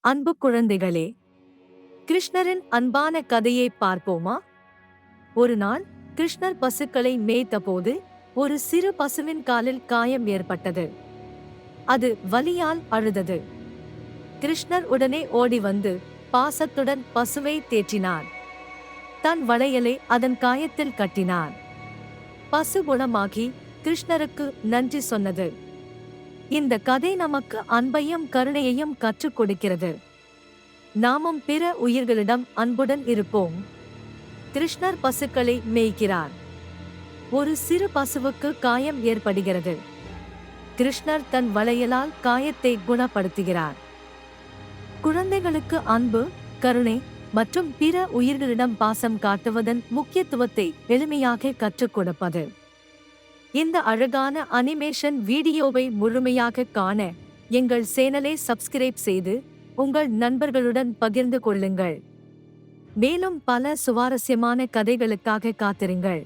அன்பு குழந்தைகளே, கிருஷ்ணரின் அன்பான கதையை பார்ப்போமா? ஒரு நாள் கிருஷ்ணர் பசுக்களை மேய்த்தபோது ஒரு சிறு பசுவின் காலில் காயம் ஏற்பட்டது. அது வலியால் அழுதது. கிருஷ்ணர் உடனே ஓடி வந்து பாசத்துடன் பசுவை தேற்றினார். தன் வளையலை அதன் காயத்தில் கட்டினார். பசு குணமாகி கிருஷ்ணருக்கு நன்றி சொன்னது. இந்த கதை நமக்கு அன்பையும் கருணையையும் கற்றுக் கொடுக்கிறது. நாமும் பிற உயிர்களிடம் அன்புடன் இருப்போம். கிருஷ்ணர் பசுக்களை மேய்க்கிறார். ஒரு சிறு பசுவுக்கு காயம் ஏற்படுகிறது. கிருஷ்ணர் தன் வளையலால் காயத்தை குணப்படுத்துகிறார். குழந்தைகளுக்கு அன்பு, கருணை மற்றும் பிற உயிர்களிடம் பாசம் காட்டுவதன் முக்கியத்துவத்தை எளிமையாக கற்றுக் கொடுப்பது. இந்த அழகான அனிமேஷன் வீடியோவை முழுமையாக காண எங்கள் சேனலை சப்ஸ்கிரைப் செய்து உங்கள் நண்பர்களுடன் பகிர்ந்து கொள்ளுங்கள். மேலும் பல சுவாரஸ்யமான கதைகளுக்காக காத்திருங்கள்.